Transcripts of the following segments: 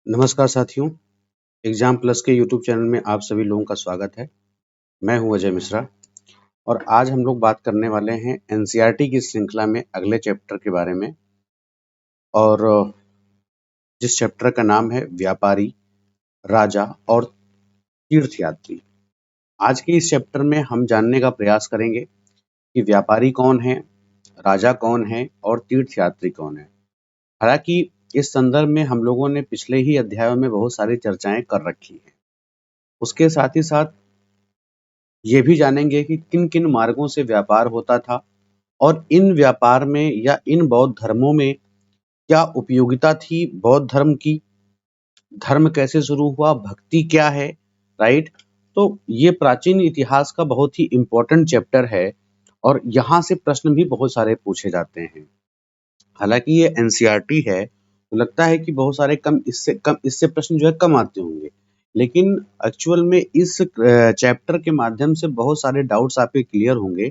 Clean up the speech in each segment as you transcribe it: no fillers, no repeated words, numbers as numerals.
नमस्कार साथियों, exam plus के यूट्यूब चैनल में आप सभी लोगों का स्वागत है। मैं हूं अजय मिश्रा और आज हम लोग बात करने वाले हैं एनसीईआरटी की श्रृंखला में अगले चैप्टर के बारे में और जिस चैप्टर का नाम है व्यापारी, राजा और तीर्थयात्री। आज के इस चैप्टर में हम जानने का प्रयास करेंगे कि व्यापारी कौन है, राजा कौन है और तीर्थयात्री कौन है। हालांकि इस संदर्भ में हम लोगों ने पिछले ही अध्यायों में बहुत सारी चर्चाएं कर रखी हैं। उसके साथ ही साथ ये भी जानेंगे कि किन किन मार्गों से व्यापार होता था और इन व्यापार में या इन बौद्ध धर्मों में क्या उपयोगिता थी बौद्ध धर्म की, धर्म कैसे शुरू हुआ, भक्ति क्या है, राइट। तो ये प्राचीन इतिहास का बहुत ही इम्पोर्टेंट चैप्टर है और यहाँ से प्रश्न भी बहुत सारे पूछे जाते हैं। हालांकि ये एनसीईआरटी है तो लगता है कि बहुत सारे कम इससे प्रश्न जो है कम आते होंगे, लेकिन एक्चुअल में इस चैप्टर के माध्यम से बहुत सारे डाउट्स आपके क्लियर होंगे।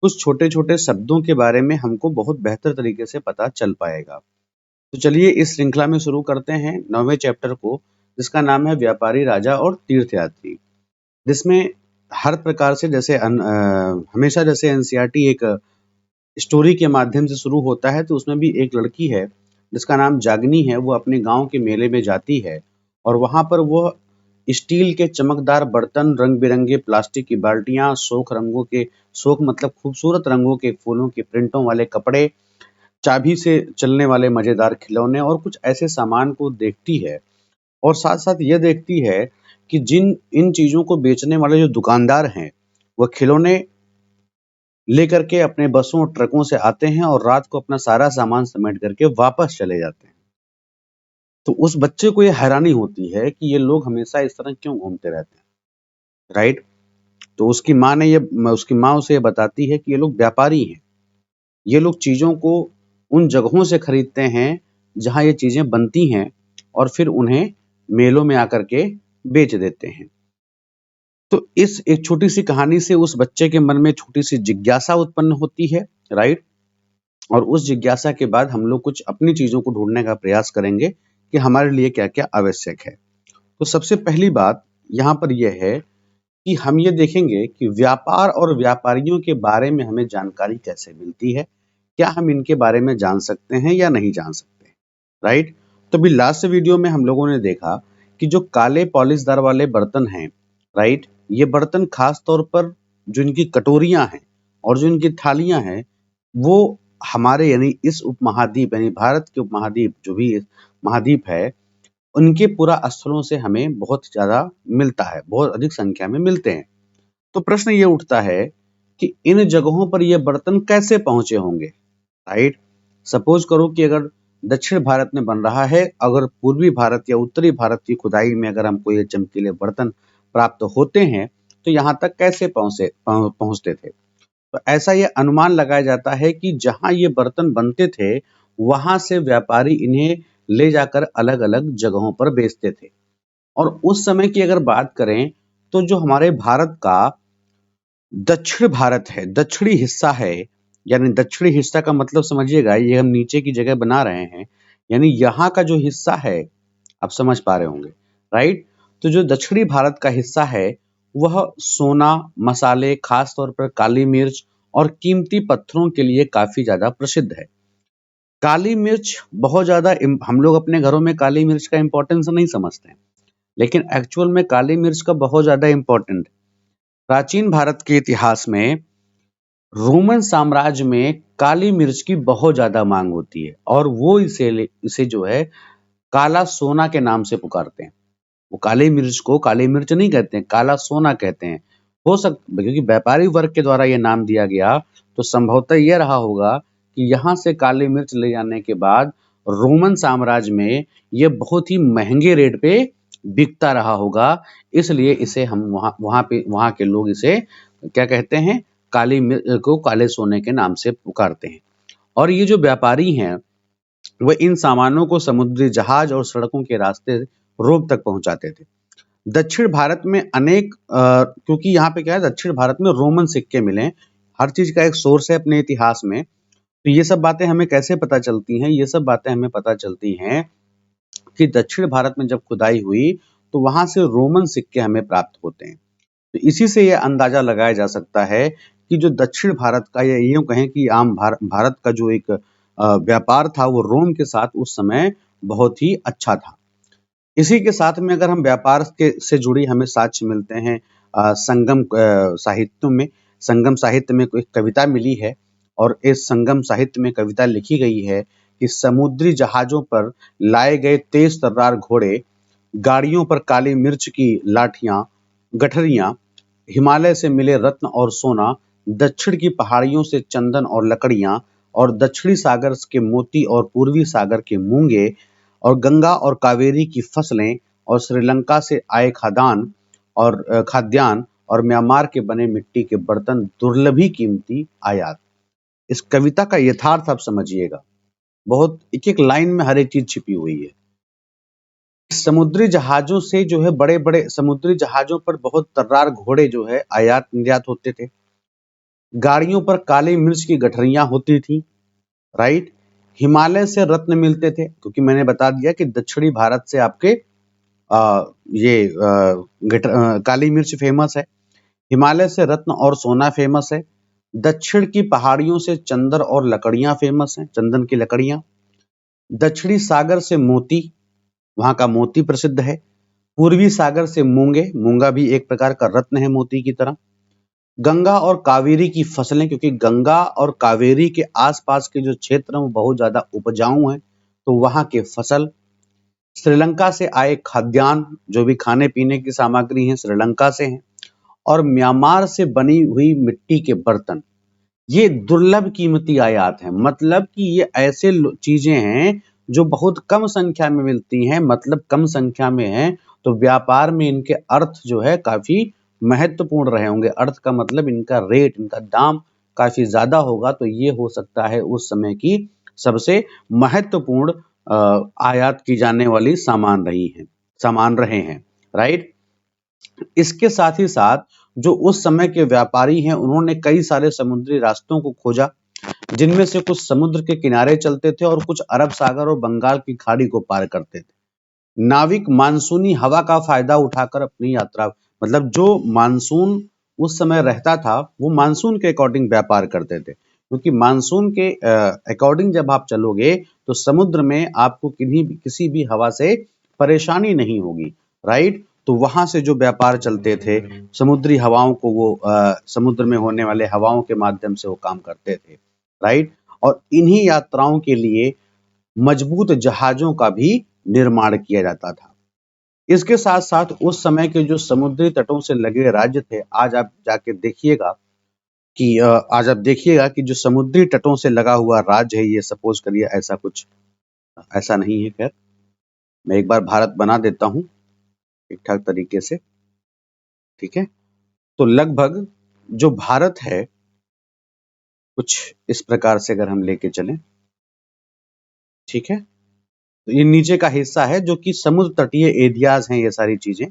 कुछ छोटे छोटे शब्दों के बारे में हमको बहुत बेहतर तरीके से पता चल पाएगा। तो चलिए इस श्रृंखला में शुरू करते हैं 9वें चैप्टर को, जिसका नाम है व्यापारी, राजा और तीर्थयात्री। जिसमें हर प्रकार से हमेशा जैसे एनसीईआरटी एक स्टोरी के माध्यम से शुरू होता है, तो उसमें भी एक लड़की है जिसका नाम जागनी है। वो अपने गांव के मेले में जाती है और वहां पर वो स्टील के चमकदार बर्तन, रंग बिरंगे प्लास्टिक की बाल्टियां, शोक मतलब खूबसूरत रंगों के फूलों के प्रिंटों वाले कपड़े, चाबी से चलने वाले मजेदार खिलौने और कुछ ऐसे सामान को देखती है। और साथ साथ ये देखती है कि जिन इन चीजों को बेचने वाले जो दुकानदार हैं, वह खिलौने लेकर के अपने बसों और ट्रकों से आते हैं और रात को अपना सारा सामान समेट करके वापस चले जाते हैं। तो उस बच्चे को ये हैरानी होती है कि ये लोग हमेशा इस तरह क्यों घूमते रहते हैं, राइट। तो उसकी माँ उसे ये बताती है कि ये लोग व्यापारी हैं। ये लोग चीजों को उन जगहों से खरीदते हैं जहां ये चीजें बनती हैं और फिर उन्हें मेलों में आकर के बेच देते हैं। तो इस एक छोटी सी कहानी से उस बच्चे के मन में छोटी सी जिज्ञासा उत्पन्न होती है, राइट। और उस जिज्ञासा के बाद हम लोग कुछ अपनी चीजों को ढूंढने का प्रयास करेंगे कि हमारे लिए क्या क्या आवश्यक है। तो सबसे पहली बात यहाँ पर यह है कि हम ये देखेंगे कि व्यापार और व्यापारियों के बारे में हमें जानकारी कैसे मिलती है, क्या हम इनके बारे में जान सकते हैं या नहीं जान सकते, राइट। तो अभी लास्ट वीडियो में हम लोगों ने देखा कि जो काले पॉलिशदार वाले बर्तन हैं, राइट, ये बर्तन खास तौर पर जो इनकी कटोरियां हैं और जो इनकी थालियां हैं, वो हमारे यानी इस उपमहाद्वीप यानी भारत के उपमहाद्वीप जो भी महाद्वीप है, उनके पूरा स्थलों से हमें बहुत ज़्यादा मिलता है, बहुत अधिक संख्या में मिलते हैं। तो प्रश्न ये उठता है कि इन जगहों पर ये बर्तन कैसे पहुंचे होंगे, राइट। सपोज करो कि अगर दक्षिण भारत में बन रहा है, अगर पूर्वी भारत या उत्तरी भारत की खुदाई में अगर हमको ये चमकीले बर्तन प्राप्त होते हैं, तो यहाँ तक कैसे पहुंचते थे। तो ऐसा ये अनुमान लगाया जाता है कि जहां ये बर्तन बनते थे, वहां से व्यापारी इन्हें ले जाकर अलग अलग जगहों पर बेचते थे। और उस समय की अगर बात करें, तो जो हमारे भारत का दक्षिण भारत है, दक्षिणी हिस्सा है, यानी दक्षिणी हिस्सा का मतलब समझिएगा, ये हम नीचे की जगह बना रहे हैं, यानी यहाँ का जो हिस्सा है, आप समझ पा रहे होंगे, राइट। तो जो दक्षिणी भारत का हिस्सा है, वह सोना, मसाले, खास तौर पर काली मिर्च और कीमती पत्थरों के लिए काफी ज्यादा प्रसिद्ध है। काली मिर्च बहुत ज्यादा हम लोग अपने घरों में काली मिर्च का इंपॉर्टेंस नहीं समझते हैं, लेकिन एक्चुअल में काली मिर्च का बहुत ज्यादा इंपॉर्टेंट। प्राचीन भारत के इतिहास में रोमन साम्राज्य में काली मिर्च की बहुत ज्यादा मांग होती है और वो इसे जो है काला सोना के नाम से पुकारते हैं। वो काली मिर्च को काली मिर्च नहीं कहते हैं, काला सोना कहते हैं। हो सकता क्योंकि व्यापारी वर्ग के द्वारा ये नाम दिया गया, तो संभवतः यह रहा होगा कि यहाँ से काली मिर्च ले जाने के बाद रोमन साम्राज्य में ये बहुत ही महंगे रेट पे बिकता रहा होगा, इसलिए इसे हम वहाँ के लोग इसे क्या कहते हैं, काली मिर्च को काले सोने के नाम से पुकारते हैं। और ये जो व्यापारी हैं, वह इन सामानों को समुद्री जहाज और सड़कों के रास्ते रोम तक पहुंचाते थे। दक्षिण भारत में क्योंकि यहाँ पे क्या है, दक्षिण भारत में रोमन सिक्के मिले, हर चीज का एक सोर्स है अपने इतिहास में। तो ये सब बातें हमें कैसे पता चलती हैं, ये सब बातें हमें पता चलती हैं कि दक्षिण भारत में जब खुदाई हुई तो वहां से रोमन सिक्के हमें प्राप्त होते हैं। तो इसी से यह अंदाजा लगाया जा सकता है कि जो दक्षिण भारत का, या यूं कहें कि आम भारत का जो एक व्यापार था वो रोम के साथ उस समय बहुत ही अच्छा था। इसी के साथ में अगर हम व्यापार के से जुड़ी हमें साक्ष्य मिलते हैं संगम साहित्यों में। संगम साहित्य में एक कविता मिली है और इस संगम साहित्य में कविता लिखी गई है कि समुद्री जहाजों पर लाए गए तेज तर्रार घोड़े, गाड़ियों पर काली मिर्च की लाठियां, गठरियां, हिमालय से मिले रत्न और सोना, दक्षिण की पहाड़ियों से चंदन और लकड़ियां, और दक्षिणी सागर के मोती और पूर्वी सागर के मूंगे, और गंगा और कावेरी की फसलें, और श्रीलंका से आए खाद्यान्न, और म्यांमार के बने मिट्टी के बर्तन दुर्लभी कीमती आयात। इस कविता का यथार्थ आप समझिएगा, बहुत एक एक लाइन में हर एक चीज छिपी हुई है। समुद्री जहाजों से जो है, बड़े बड़े समुद्री जहाजों पर बहुत तर्रार घोड़े जो है आयात निर्यात होते थे। गाड़ियों पर काली मिर्च की गठरियां होती थी, राइट। हिमालय से रत्न मिलते थे, क्योंकि मैंने बता दिया कि दक्षिणी भारत से आपके काली मिर्च फेमस है। हिमालय से रत्न और सोना फेमस है। दक्षिण की पहाड़ियों से चंदन और लकड़ियां फेमस हैं, चंदन की लकड़ियां। दक्षिणी सागर से मोती, वहां का मोती प्रसिद्ध है। पूर्वी सागर से मूंगे, मूंगा भी एक प्रकार का रत्न है मोती की तरह। गंगा और कावेरी की फसलें, क्योंकि गंगा और कावेरी के आसपास के जो क्षेत्र हैं वो बहुत ज्यादा उपजाऊ हैं, तो वहां के फसल। श्रीलंका से आए खाद्यान्न, जो भी खाने पीने की सामग्री है श्रीलंका से है। और म्यांमार से बनी हुई मिट्टी के बर्तन, ये दुर्लभ कीमती आयात हैं। मतलब कि ये ऐसे चीजें हैं जो बहुत कम संख्या में मिलती हैं, मतलब कम संख्या में हैं, तो व्यापार में इनके अर्थ जो है काफी महत्वपूर्ण रहे होंगे। अर्थ का मतलब इनका रेट, इनका दाम काफी ज्यादा होगा, तो ये हो सकता है उस समय की सबसे महत्वपूर्ण आयात की जाने वाली सामान रहे हैं, राइट। इसके साथ ही साथ जो उस समय के व्यापारी हैं उन्होंने कई सारे समुद्री रास्तों को खोजा, जिनमें से कुछ समुद्र के किनारे चलते थे और कुछ अरब सागर और बंगाल की खाड़ी को पार करते थे। नाविक मानसूनी हवा का फायदा उठाकर अपनी यात्रा, मतलब जो मानसून उस समय रहता था वो मानसून के अकॉर्डिंग व्यापार करते थे, क्योंकि मानसून के अकॉर्डिंग जब आप चलोगे तो समुद्र में आपको किसी भी हवा से परेशानी नहीं होगी, राइट। तो वहां से जो व्यापार चलते थे, समुद्री हवाओं को वो समुद्र में होने वाले हवाओं के माध्यम से वो काम करते थे, राइट। और इन्हीं यात्राओं के लिए मजबूत जहाजों का भी निर्माण किया जाता था। इसके साथ साथ उस समय के जो समुद्री तटों से लगे राज्य थे, आज आप जाके देखिएगा कि आज आप देखिएगा कि जो समुद्री तटों से लगा हुआ राज्य है, ये सपोज करिए ऐसा कुछ, ऐसा नहीं है, खैर मैं एक बार भारत बना देता हूँ ठीक ठाक तरीके से, ठीक है। तो लगभग जो भारत है कुछ इस प्रकार से अगर हम लेके चलें, ठीक है, तो ये नीचे का हिस्सा है जो कि समुद्र तटीय एरियाज हैं, ये सारी चीजें,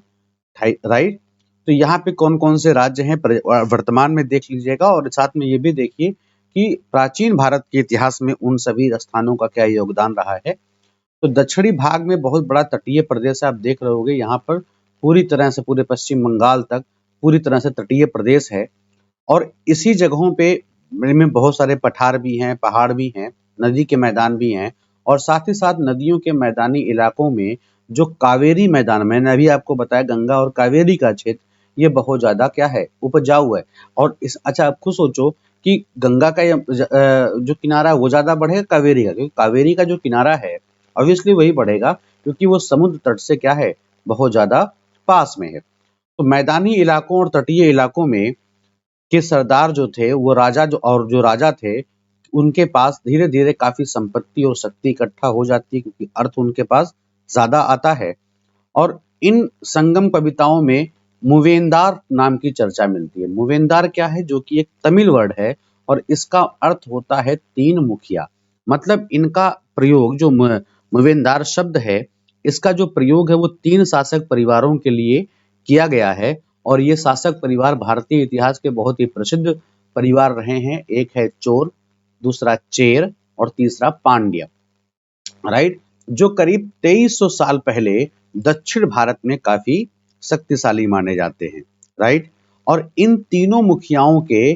राइट। तो यहाँ पे कौन कौन से राज्य हैं वर्तमान में देख लीजिएगा, और साथ में ये भी देखिए कि प्राचीन भारत के इतिहास में उन सभी स्थानों का क्या योगदान रहा है। तो दक्षिणी भाग में बहुत बड़ा तटीय प्रदेश आप देख रहे होंगे, यहाँ पर पूरी तरह से पूरे पश्चिम बंगाल तक पूरी तरह से तटीय प्रदेश है। और इसी जगहों पे में बहुत सारे पठार भी हैं, पहाड़ भी हैं, नदी के मैदान भी हैं, और साथ ही साथ नदियों के मैदानी इलाकों में जो कावेरी मैदान, मैंने अभी आपको बताया गंगा और कावेरी का क्षेत्र, ये बहुत ज्यादा क्या है, उपजाऊ है। और इस अच्छा आप खुद सोचो कि गंगा का जो किनारा है वो ज्यादा बढ़ेगा कावेरी का, क्योंकि कावेरी का जो किनारा है ऑब्वियसली वही बढ़ेगा, क्योंकि वो समुद्र तट से क्या है, बहुत ज्यादा पास में है। तो मैदानी इलाकों और तटीय इलाकों में के सरदार जो थे वो जो राजा थे उनके पास धीरे धीरे काफी संपत्ति और शक्ति इकट्ठा हो जाती है, क्योंकि अर्थ उनके पास ज्यादा आता है। और इन संगम कविताओं में मूवेंदार नाम की चर्चा मिलती है। मूवेंदार क्या है, जो कि एक तमिल वर्ड है और इसका अर्थ होता है तीन मुखिया। मतलब इनका प्रयोग जो मूवेंदार शब्द है, इसका जो प्रयोग है वो तीन शासक परिवारों के लिए किया गया है, और ये शासक परिवार भारतीय इतिहास के बहुत ही प्रसिद्ध परिवार रहे हैं। एक है चोर, दूसरा चेर और तीसरा पांड्य, राइट। जो करीब 2300 साल पहले दक्षिण भारत में काफी शक्तिशाली माने जाते हैं, राइट। और इन तीनों मुखियाओं के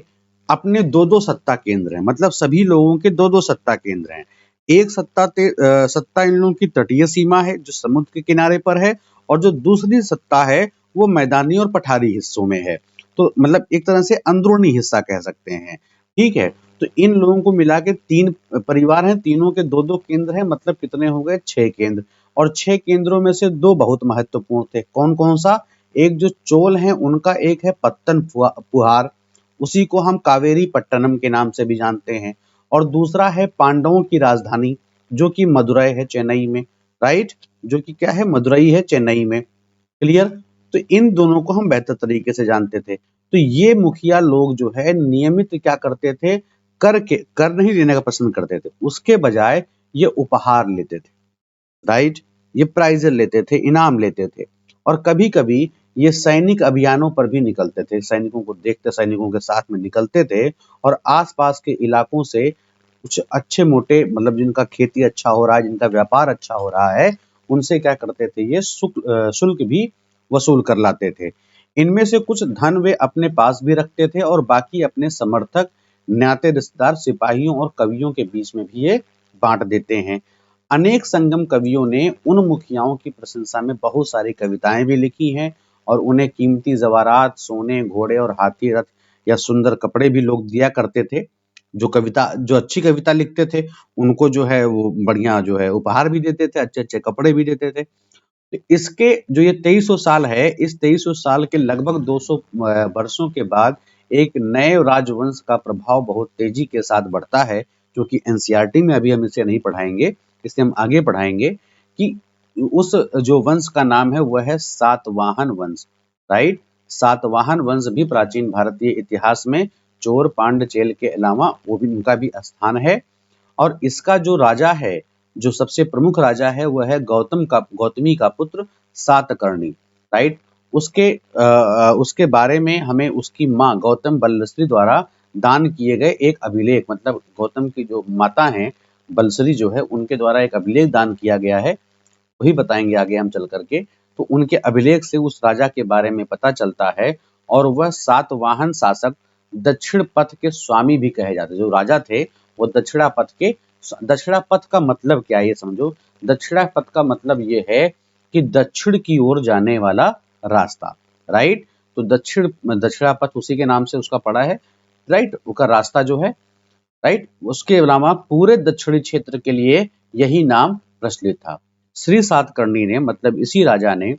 अपने दो दो सत्ता केंद्र हैं, मतलब सभी लोगों के दो दो सत्ता केंद्र हैं। एक सत्ता इन लोगों की तटीय सीमा है जो समुद्र के किनारे पर है, और जो दूसरी सत्ता है वो मैदानी और पठारी हिस्सों में है। तो मतलब एक तरह से अंदरूनी हिस्सा कह सकते हैं, ठीक है। तो इन लोगों को मिला के 3 परिवार हैं, तीनों के 2-2 केंद्र हैं, मतलब कितने हो गए 6 केंद्र। और 6 केंद्रों में से 2 बहुत महत्वपूर्ण थे। कौन-कौन सा? एक जो चोल हैं उनका एक है पत्तन पुहार, उसी को हम कावेरी पट्टनम के नाम से भी जानते हैं। और दूसरा है पांडवों की राजधानी जो कि मदुरै है चेन्नई में, राइट? जो कि क्या है? मदुरै है चेन्नई में। क्लियर? तो इन दोनों को हम बेहतर तरीके से जानते थे। तो ये मुखिया लोग जो है नियमित क्या करते थे, कर नहीं लेने का पसंद करते थे, उसके बजाय ये उपहार लेते थे, राइट। ये प्राइज लेते थे, इनाम लेते थे। और कभी कभी ये सैनिक अभियानों पर भी निकलते थे, सैनिकों को देखते सैनिकों के साथ में निकलते थे, और आसपास के इलाकों से कुछ अच्छे मोटे मतलब जिनका खेती अच्छा हो रहा है, जिनका व्यापार अच्छा हो रहा है, उनसे क्या करते थे, ये शुल्क भी वसूल कर लाते थे। इनमें से कुछ धन वे अपने पास भी रखते थे और बाकी अपने समर्थक, नाते रिश्तेदार, सिपाहियों और कवियों के बीच में भी ये बांट देते हैं। अनेक संगम कवियों ने उन मुखियाओं की प्रशंसा में बहुत सारी कविताएं भी लिखी हैं, और उन्हें कीमती जवारात, सोने, घोड़े और हाथी रथ या सुंदर कपड़े भी लोग दिया करते थे। जो अच्छी कविता लिखते थे उनको जो है वो बढ़िया जो है उपहार भी देते थे, अच्छे अच्छे कपड़े भी देते थे। तो इसके जो ये 2300 साल है, इस 2300 साल के लगभग 200 वर्षों के बाद एक नए राजवंश का प्रभाव बहुत तेजी के साथ बढ़ता है, जो कि एनसीईआरटी में अभी हम इसे नहीं पढ़ाएंगे, इसे हम आगे पढ़ाएंगे। कि उस जो वंश का नाम है वह है सातवाहन वंश, राइट। सातवाहन वंश भी प्राचीन भारतीय इतिहास में चोर पांडचेल के अलावा वो भी उनका भी स्थान है। और इसका जो राजा है, जो सबसे प्रमुख राजा है, वह है गौतमी का पुत्र सातकर्णी, राइट। उसके बारे में हमें उसकी माँ गौतम बलश्री द्वारा दान किए गए एक अभिलेख, मतलब गौतम की जो माता हैं बलश्री जो है उनके द्वारा एक अभिलेख दान किया गया है, वही बताएंगे आगे हम चल करके। तो उनके अभिलेख से उस राजा के बारे में पता चलता है, और वह सातवाहन शासक, दक्षिण पथ के स्वामी भी कहे जाते। जो राजा थे वो दक्षिणा पथ का मतलब क्या है ये समझो। दक्षिणा पथ का मतलब ये है कि दक्षिण की ओर जाने वाला रास्ता, राइट। तो दक्षिणा पथ उसी के नाम से उसका पड़ा है, राइट, उसका रास्ता जो है, राइट। उसके अलावा पूरे दक्षिणी क्षेत्र के लिए यही नाम प्रचलित था। श्री सातकर्णी ने, मतलब इसी राजा ने,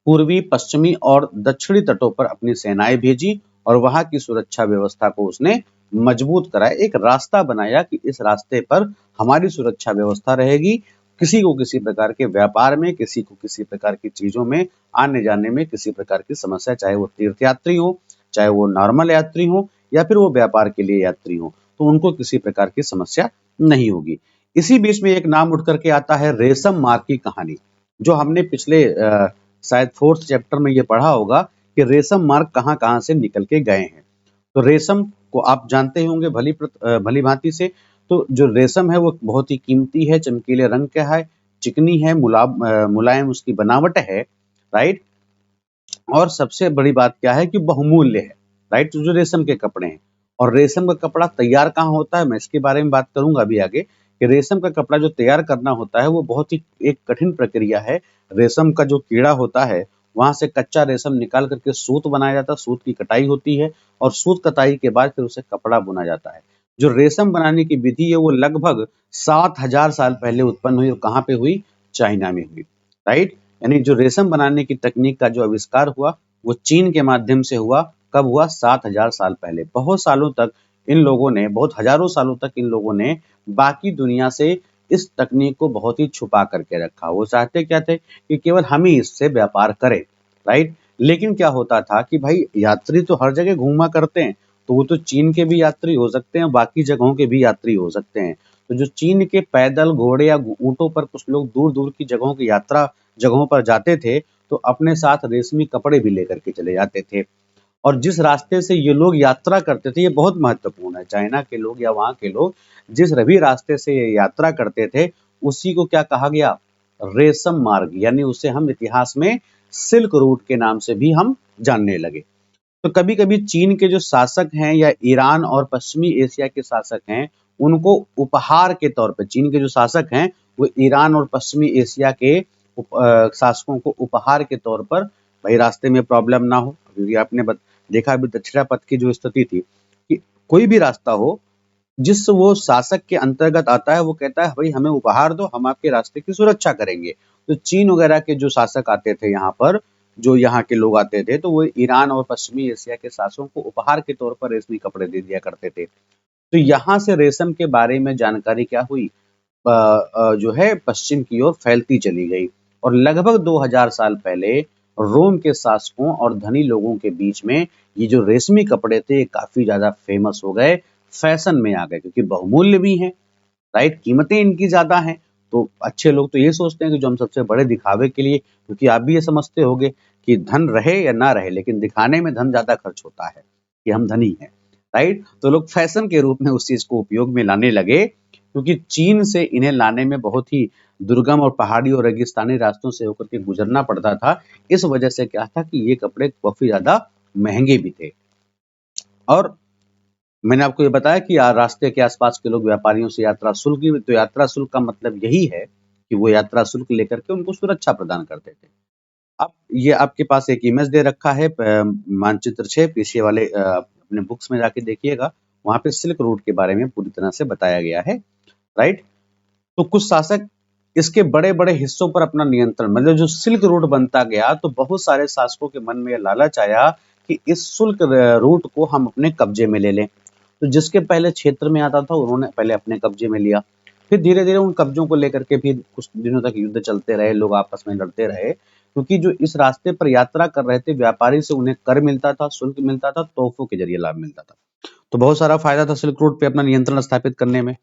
पूर्वी, पश्चिमी और दक्षिणी तटों पर अपनी सेनाएं भेजी, और वहां की सुरक्षा व्यवस्था को उसने मजबूत कराया। एक रास्ता बनाया कि इस रास्ते पर हमारी सुरक्षा व्यवस्था रहेगी, किसी को किसी प्रकार के व्यापार में, किसी को किसी प्रकार की चीजों में आने जाने में किसी प्रकार की समस्या, चाहे वो तीर्थ यात्री हो, चाहे वो नॉर्मल यात्री हो, या फिर वो व्यापार के लिए यात्री हो, तो उनको किसी प्रकार की समस्या नहीं होगी। इसी बीच में एक नाम उठ करके आता है रेशम मार्ग की कहानी, जो हमने पिछले शायद 4th चैप्टर में ये पढ़ा होगा कि रेशम मार्ग कहाँ कहाँ से निकल के गए हैं। तो रेशम को आप जानते होंगे भली भांति से। तो जो रेशम है वो बहुत ही कीमती है, चमकीले रंग का है, चिकनी है, मुलायम उसकी बनावट है, राइट। और सबसे बड़ी बात क्या है कि बहुमूल्य है, राइट। तो जो रेशम के कपड़े हैं, और रेशम का कपड़ा तैयार कहाँ होता है, मैं इसके बारे में बात करूंगा अभी आगे, कि रेशम का कपड़ा जो तैयार करना होता है वो बहुत ही एक कठिन प्रक्रिया है। रेशम का जो कीड़ा होता है, वहां से कच्चा रेशम निकाल करके सूत बनाया जाता है, सूत की कटाई होती है, और सूत कटाई के बाद फिर उसे कपड़ा बुना जाता है। जो रेशम बनाने की विधि है वो लगभग 7,000 साल पहले उत्पन्न हुई, और कहाँ पे हुई? चाइना में हुई, राइट। यानी जो रेशम बनाने की तकनीक का जो आविष्कार हुआ वो चीन के माध्यम से हुआ। कब हुआ? 7,000 साल पहले। बहुत सालों तक इन लोगों ने, बहुत हजारों सालों तक इन लोगों ने बाकी दुनिया से इस तकनीक को बहुत ही छुपा करके रखा। वो चाहते क्या थे कि केवल हम ही इससे व्यापार करें, राइट। लेकिन क्या होता था कि भाई यात्री तो हर जगह घूमा करते हैं, तो वो तो चीन के भी यात्री हो सकते हैं, बाकी जगहों के भी यात्री हो सकते हैं। तो जो चीन के पैदल, घोड़े या ऊंटों पर कुछ लोग दूर दूर की जगहों की यात्रा जगहों पर जाते थे, तो अपने साथ रेशमी कपड़े भी लेकर के चले जाते थे। और जिस रास्ते से ये लोग यात्रा करते थे, ये बहुत महत्वपूर्ण है, चाइना के लोग या वहाँ के लोग जिस भी रास्ते से ये यात्रा करते थे, उसी को क्या कहा गया, रेशम मार्ग, यानी उसे हम इतिहास में सिल्क रूट के नाम से भी हम जानने लगे। तो कभी कभी चीन के जो शासक हैं या ईरान और पश्चिमी एशिया के शासक हैं, उनको उपहार के तौर पर, चीन के जो शासक हैं वो ईरान और पश्चिमी एशिया के शासकों को उपहार के तौर पर, भाई रास्ते में प्रॉब्लम ना हो, क्योंकि आपने देखा अभी दक्षिणापथ की जो स्थिति थी कि कोई भी रास्ता हो जिस वो शासक के अंतर्गत आता है, वो कहता है भाई हमें उपहार दो, हम आपके रास्ते की सुरक्षा करेंगे। तो चीन वगैरह के जो शासक आते थे यहाँ पर, जो यहाँ के लोग आते थे, तो वो ईरान और पश्चिमी एशिया के शासकों को उपहार के तौर पर रेशमी कपड़े दे दिया करते थे। तो यहाँ से रेशम के बारे में जानकारी क्या हुई, जो है पश्चिम की ओर फैलती चली गई, और लगभग 2000 साल पहले रोम के शासकों और धनी लोगों के बीच में ये जो रेशमी कपड़े थे काफी ज्यादा फेमस हो गए, फैशन में आ गए, क्योंकि बहुमूल्य भी हैं, राइट, कीमतें इनकी ज्यादा हैं। तो अच्छे लोग तो ये सोचते हैं कि जो हम सबसे बड़े दिखावे के लिए, क्योंकि आप भी ये समझते होंगे कि धन रहे या ना रहे, लेकिन दिखाने में धन ज्यादा खर्च होता है कि हम धनी हैं, राइट। तो लोग फैशन के रूप में उस चीज को उपयोग में लाने लगे, क्योंकि चीन से इन्हें लाने में बहुत ही दुर्गम और पहाड़ी और रेगिस्तानी रास्तों से होकर के गुजरना पड़ता था। इस वजह से क्या था कि ये कपड़े काफी ज्यादा महंगे भी थे। और मैंने आपको ये बताया कि रास्ते के आसपास के लोग व्यापारियों से यात्रा शुल्क की, तो यात्रा शुल्क का मतलब यही है कि वो यात्रा शुल्क लेकर के उनको सुरक्षा प्रदान करते थे। अब ये आपके पास एक इमेज दे रखा है, मानचित्र 6 पीछे वाले अपने बुक्स में जाके देखिएगा, वहां पे सिल्क रूट के बारे में पूरी तरह से बताया गया है, राइट। तो कुछ शासक इसके बड़े बड़े हिस्सों पर अपना नियंत्रण, मतलब जो सिल्क रूट बनता गया, तो बहुत सारे शासकों के मन में यह लालच आया कि इस सिल्क रूट को हम अपने कब्जे में ले लें। तो जिसके पहले क्षेत्र में आता था उन्होंने पहले अपने कब्जे में लिया, फिर धीरे धीरे उन कब्जों को लेकर के फिर कुछ दिनों तक युद्ध चलते रहे, लोग आपस में लड़ते रहे, क्योंकि जो इस रास्ते पर यात्रा कर रहे थे व्यापारी से उन्हें कर मिलता था, शुल्क मिलता था, तोहफों के जरिए लाभ मिलता था। तो बहुत सारा फायदा था सिल्क रूट पे अपना नियंत्रण स्थापित करने में।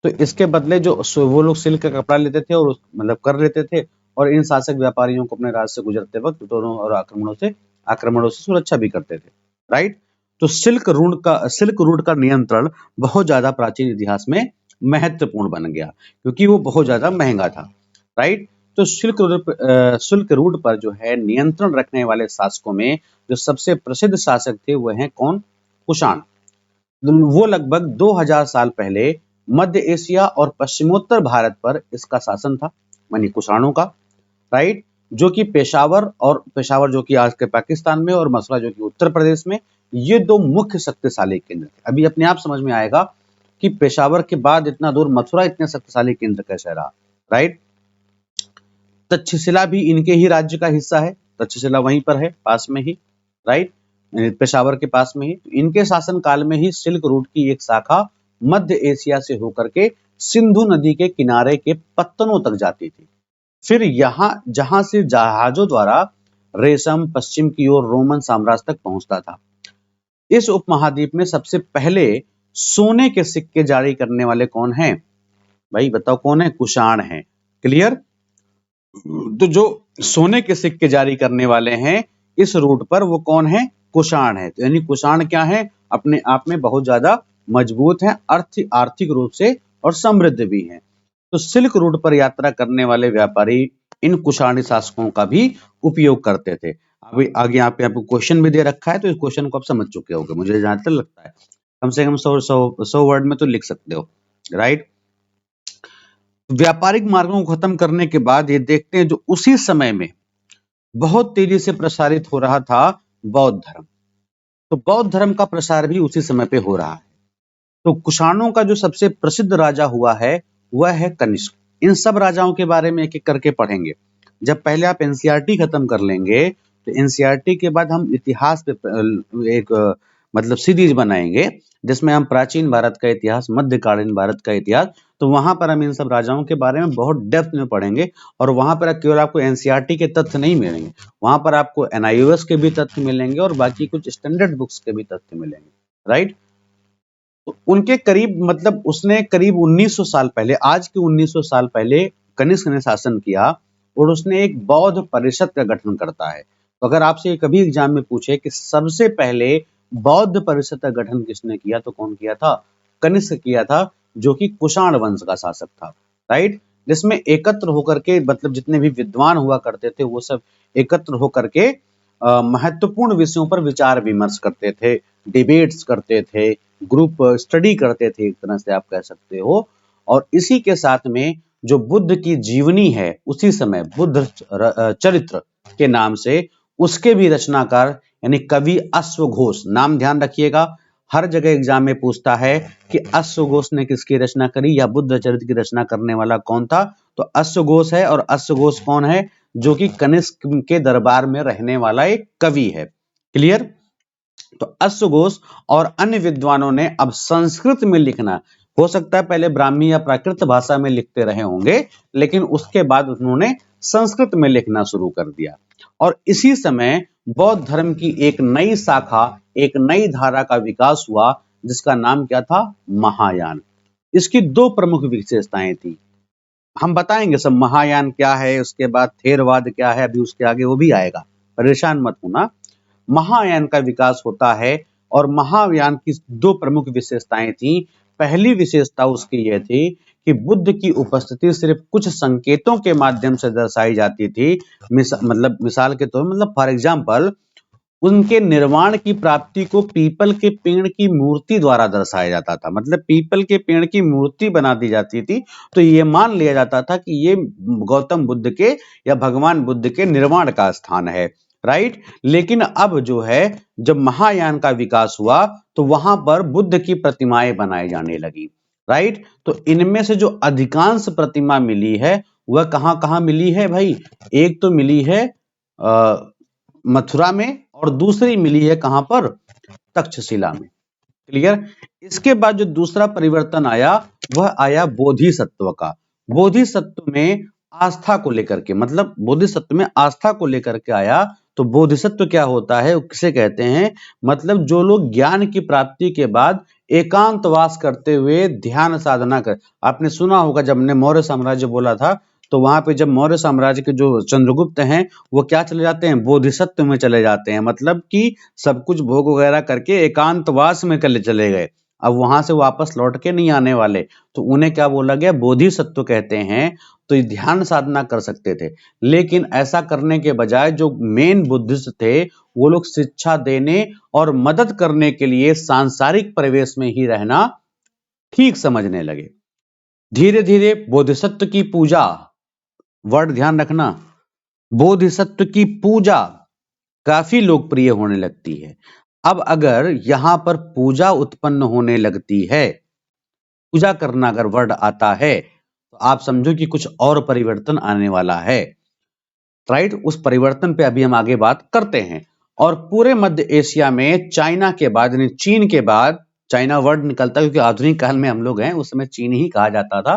तो इसके बदले जो वो लोग सिल्क का कपड़ा लेते थे और मतलब कर लेते थे, और इन शासक व्यापारियों को अपने राज्य से गुजरते वक्त दोनों और आक्रमणों से सुरक्षा भी करते थे, राइट। तो सिल्क रूट का नियंत्रण बहुत ज्यादा प्राचीन इतिहास में महत्वपूर्ण बन गया, क्योंकि वो बहुत ज्यादा महंगा था, राइट। तो सिल्क रूट पर जो है नियंत्रण रखने वाले शासकों में जो सबसे प्रसिद्ध शासक थे वो हैं कौन, कुषाण। वो लगभग 2000 साल पहले मध्य एशिया और पश्चिमोत्तर भारत पर इसका शासन था, मानी कुषाणों का, राइट। जो कि पेशावर जो कि आज के पाकिस्तान में, और मथुरा जो कि उत्तर प्रदेश में, ये दो मुख्य शक्तिशाली केंद्र थे। अभी अपने आप समझ में आएगा कि पेशावर के बाद इतना दूर मथुरा इतने शक्तिशाली केंद्र कैसे रहा, राइट। तक्षशिला भी इनके ही राज्य का हिस्सा है, तक्षशिला वहीं पर है पास में ही, राइट, पेशावर के पास में ही। तो इनके शासन काल में ही सिल्क रूट की एक शाखा मध्य एशिया से होकर के सिंधु नदी के किनारे के पत्तनों तक जाती थी। फिर यहाँ जहां से जहाजों द्वारा रेशम पश्चिम की ओर रोमन साम्राज्य तक पहुंचता था। इस उपमहाद्वीप में सबसे पहले सोने के सिक्के जारी करने वाले कौन हैं, भाई बताओ कौन है, कुषाण हैं, क्लियर। तो जो सोने के सिक्के जारी करने वाले हैं इस रूट पर, वो कौन है, कुषाण है। तो यानी कुषाण क्या है, अपने आप में बहुत ज्यादा मजबूत हैं, आर्थिक रूप से और समृद्ध भी हैं। तो सिल्क रूट पर यात्रा करने वाले व्यापारी इन कुषाणी शासकों का भी उपयोग करते थे। अभी आगे यहाँ पे आपको क्वेश्चन भी दे रखा है, तो इस क्वेश्चन को आप समझ चुके होंगे, मुझे जहां तक लगता है कम से कम 100 वर्ड में तो लिख सकते हो, राइट। व्यापारिक मार्गों को खत्म करने के बाद ये देखते हैं जो उसी समय में बहुत तेजी से प्रसारित हो रहा था, बौद्ध धर्म। तो बौद्ध धर्म का प्रसार भी उसी समय पे हो रहा है। तो कुषाणों का जो सबसे प्रसिद्ध राजा हुआ है वह है कनिष्क। इन सब राजाओं के बारे में एक एक करके पढ़ेंगे। जब पहले आप एनसीईआरटी खत्म कर लेंगे, तो एनसीईआरटी के बाद हम इतिहास पे एक मतलब सीरीज बनाएंगे, जिसमें हम प्राचीन भारत का इतिहास, मध्यकालीन भारत का इतिहास, तो वहां पर हम इन सब राजाओं के बारे में बहुत डेप्थ में पढ़ेंगे। और वहां पर केवल आपको एनसीईआरटी के तथ्य नहीं मिलेंगे, वहां पर आपको एनआईओएस के भी तथ्य मिलेंगे और बाकी कुछ स्टैंडर्ड बुक्स के भी तथ्य मिलेंगे, राइट। तो उनके करीब, मतलब उसने करीब 1900 साल पहले, आज के 1900 साल पहले कनिष्क ने शासन किया, और उसने एक बौद्ध परिषद का गठन करता है। तो अगर आपसे कभी एग्जाम में पूछे कि सबसे पहले बौद्ध परिषद का गठन किसने किया, तो कौन किया था, कनिष्क किया था, जो कि कुषाण वंश का शासक था, राइट। जिसमें एकत्र होकर के मतलब जितने भी विद्वान हुआ करते थे वो सब एकत्र होकर के महत्वपूर्ण विषयों पर विचार विमर्श करते थे, डिबेट्स करते थे, ग्रुप स्टडी करते थे, एक तरह से आप कह सकते हो। और इसी के साथ में जो बुद्ध की जीवनी है उसी समय बुद्ध चरित्र के नाम से उसके भी रचनाकार यानी कवि अश्वघोष, नाम ध्यान रखिएगा, हर जगह एग्जाम में पूछता है कि अश्वघोष ने किसकी रचना करी या बुद्ध चरित्र की रचना करने वाला कौन था, तो अश्वघोष है। और अश्वघोष कौन है? जो कि कनिष्क के दरबार में रहने वाला एक कवि है। क्लियर? तो अश्वघोष और अन्य विद्वानों ने अब संस्कृत में लिखना, हो सकता है पहले ब्राह्मी या प्राकृत भाषा में लिखते रहे होंगे, लेकिन उसके बाद उन्होंने संस्कृत में लिखना शुरू कर दिया। और इसी समय बौद्ध धर्म की एक नई शाखा, एक नई धारा का विकास हुआ, जिसका नाम क्या था? महायान। इसकी दो प्रमुख विशेषताएं थी, हम बताएंगे सब, महायान क्या है, उसके बाद थेरवाद क्या है, अभी उसके आगे वो भी आएगा, परेशान मत होना। महायान का विकास होता है और महायान की दो प्रमुख विशेषताएं थी। पहली विशेषता उसकी यह थी कि बुद्ध की उपस्थिति सिर्फ कुछ संकेतों के माध्यम से दर्शाई जाती थी। मिसाल के तौर मतलब फॉर एग्जाम्पल उनके निर्वाण की प्राप्ति को पीपल के पेड़ की मूर्ति द्वारा दर्शाया जाता था, मतलब पीपल के पेड़ की मूर्ति बना दी जाती थी, तो ये मान लिया जाता था कि ये गौतम बुद्ध के या भगवान बुद्ध के निर्वाण का स्थान है, राइट। लेकिन अब जो है जब महायान का विकास हुआ तो वहां पर बुद्ध की प्रतिमाएं बनाई जाने लगी, राइट। तो इनमें से जो अधिकांश प्रतिमा मिली है वह कहां कहां मिली है भाई? एक तो मिली है मथुरा में और दूसरी मिली है कहां पर? तक्षशिला में। क्लियर? इसके बाद जो दूसरा परिवर्तन आया वह आया बोधिसत्व का। बोधिसत्व में आस्था को लेकर के, मतलब बोधिसत्व में आस्था को लेकर के आया। तो बोधिसत्व क्या होता है, किसे कहते हैं? मतलब जो लोग ज्ञान की प्राप्ति के बाद एकांतवास करते हुए ध्यान साधना कर, आपने सुना होगा जब हमने मौर्य साम्राज्य बोला था तो वहां पे जब मौर्य साम्राज्य के जो चंद्रगुप्त हैं वो क्या चले जाते हैं? बोधिसत्व में चले जाते हैं, मतलब कि सब कुछ भोग वगैरह करके एकांतवास में चले गए, अब वहां से वापस लौट के नहीं आने वाले, तो उन्हें क्या बोला गया? बोधिसत्व कहते हैं। तो ये ध्यान साधना कर सकते थे, लेकिन ऐसा करने के बजाय जो मेन बुद्धिस्ट थे वो लोग शिक्षा देने और मदद करने के लिए सांसारिक परिवेश में ही रहना ठीक समझने लगे। धीरे धीरे बोधिसत्व की पूजा, वर्ड ध्यान रखना, बोधिसत्व की पूजा काफी लोकप्रिय होने लगती है। अब अगर यहां पर पूजा उत्पन्न होने लगती है, पूजा करना अगर वर्ड आता है, तो आप समझो कि कुछ और परिवर्तन आने वाला है, राइट। उस परिवर्तन पे अभी हम आगे बात करते हैं। और पूरे मध्य एशिया में चाइना के बाद यानी चीन के बाद, चाइना वर्ड निकलता है क्योंकि आधुनिक काल में हम लोग हैं, उस समय चीन ही कहा जाता था,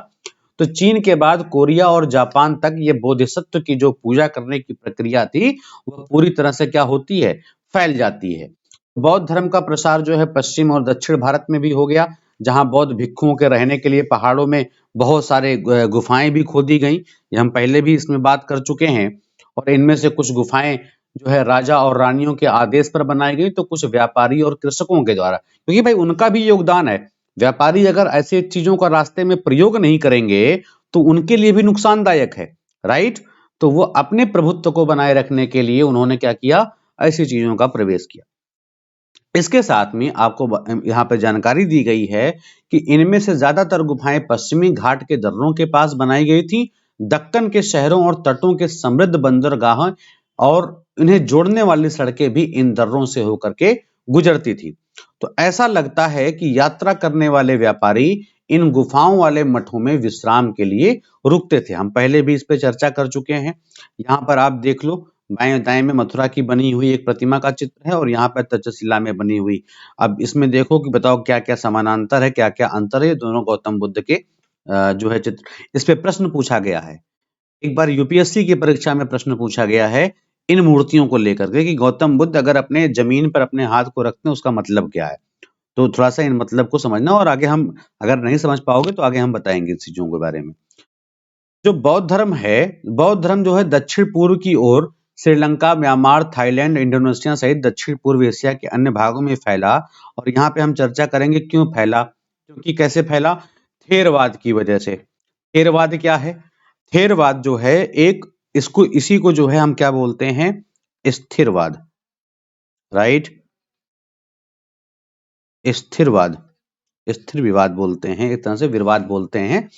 तो चीन के बाद कोरिया और जापान तक ये बोधिसत्व की जो पूजा करने की प्रक्रिया थी वह पूरी तरह से क्या होती है? फैल जाती है। बौद्ध धर्म का प्रसार जो है पश्चिम और दक्षिण भारत में भी हो गया, जहां बौद्ध भिक्षुओं के रहने के लिए पहाड़ों में बहुत सारे गुफाएं भी खोदी गई, ये हम पहले भी इसमें बात कर चुके हैं। और इनमें से कुछ गुफाएं जो है राजा और रानियों के आदेश पर बनाई गई, तो कुछ व्यापारी और कृषकों के द्वारा, क्योंकि भाई उनका भी योगदान है। व्यापारी अगर ऐसे चीजों का रास्ते में प्रयोग नहीं करेंगे तो उनके लिए भी नुकसानदायक है, राइट। तो वो अपने प्रभुत्व को बनाए रखने के लिए उन्होंने क्या किया? ऐसी चीजों का प्रवेश किया। इसके साथ में आपको यहाँ पे जानकारी दी गई है कि इनमें से ज्यादातर गुफाएं पश्चिमी घाट के दर्रों के पास बनाई गई थी। दक्कन के शहरों और तटों के समृद्ध बंदरगाह और इन्हें जोड़ने वाली सड़कें भी इन दर्रों से होकर के गुजरती थी। तो ऐसा लगता है कि यात्रा करने वाले व्यापारी इन गुफाओं वाले मठों में विश्राम के लिए रुकते थे। हम पहले भी इस पे चर्चा कर चुके हैं। यहाँ पर आप देख लो, बाएं दाएं में मथुरा की बनी हुई एक प्रतिमा का चित्र है और यहाँ पर तक्षशिला में बनी हुई। अब इसमें देखो कि बताओ क्या क्या समानांतर है, क्या क्या अंतर है, दोनों गौतम बुद्ध के जो है चित्र। इस पे प्रश्न पूछा गया है, एक बार यूपीएससी की परीक्षा में प्रश्न पूछा गया है इन मूर्तियों को लेकर के कि गौतम बुद्ध अगर अपने जमीन पर अपने हाथ को रखते हैं उसका मतलब क्या है। तो थोड़ा सा इन मतलब को समझना, और आगे हम अगर नहीं समझ पाओगे तो आगे हम बताएंगे इस चीजों के बारे में। जो बौद्ध धर्म है, बौद्ध धर्म जो है दक्षिण पूर्व की ओर श्रीलंका, म्यांमार, थाईलैंड, इंडोनेशिया सहित दक्षिण पूर्व एशिया के अन्य भागों में फैला। और यहाँ पे हम चर्चा करेंगे क्यों फैला, क्योंकि कैसे फैला? थेरवाद की वजह से। थेरवाद क्या है? थेरवाद जो है एक इसी को जो है हम क्या बोलते हैं, स्थिरवाद, राइट। स्थिरवाद, स्थिर विवाद बोलते हैं, एक तरह से विवाद बोलते हैं,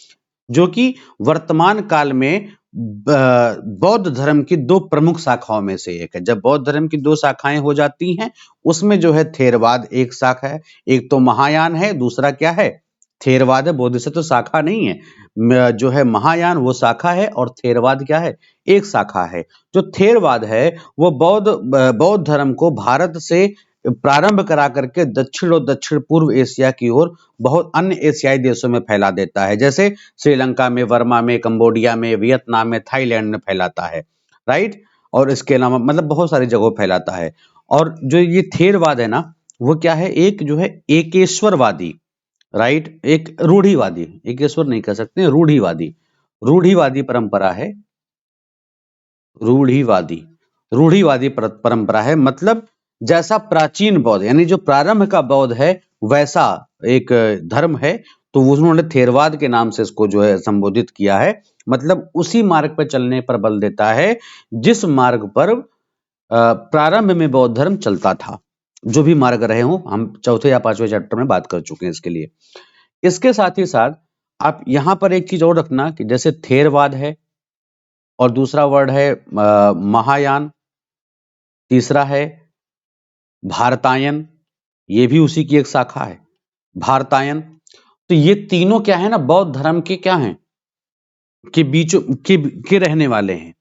जो कि वर्तमान काल में बौद्ध धर्म की दो प्रमुख शाखाओं में से एक है। जब बौद्ध धर्म की दो शाखाएं हो जाती हैं, उसमें जो है थेरवाद एक शाखा है, एक तो महायान है, दूसरा क्या है, थेरवाद है। बौद्ध से तो शाखा नहीं है, जो है महायान वो शाखा है और थेरवाद क्या है, एक शाखा है। जो थेरवाद है वो बौद्ध धर्म को भारत से प्रारंभ करा करके दक्षिण और दक्षिण पूर्व एशिया की ओर बहुत अन्य एशियाई देशों में फैला देता है, जैसे श्रीलंका में, वर्मा में, कंबोडिया में, वियतनाम में, थाईलैंड में फैलाता है, राइट। और इसके अलावा मतलब बहुत सारी जगहों फैलाता है। और जो ये थेरवाद है ना, वो क्या है, एक जो है एकेश्वरवादी, राइट, एक रूढ़िवादी, एकेश्वर नहीं कह सकते, रूढ़िवादी, रूढ़िवादी परंपरा है, रूढ़िवादी, रूढ़िवादी परंपरा है। मतलब जैसा प्राचीन बौद्ध यानी जो प्रारंभ का बौद्ध है वैसा एक धर्म है, तो उन्होंने थेरवाद के नाम से इसको जो है संबोधित किया है। मतलब उसी मार्ग पर चलने पर बल देता है जिस मार्ग पर प्रारंभ में बौद्ध धर्म चलता था। जो भी मार्ग रहे हों, हम चौथे या पांचवें चैप्टर में बात कर चुके हैं इसके लिए। इसके साथ ही साथ आप यहां पर एक चीज और रखना कि जैसे थेरवाद है और दूसरा वर्ड है महायान, तीसरा है भारतायन, ये भी उसी की एक शाखा है, भारतायन। तो ये तीनों क्या है ना, बौद्ध धर्म के क्या हैं, के बीच के रहने वाले हैं।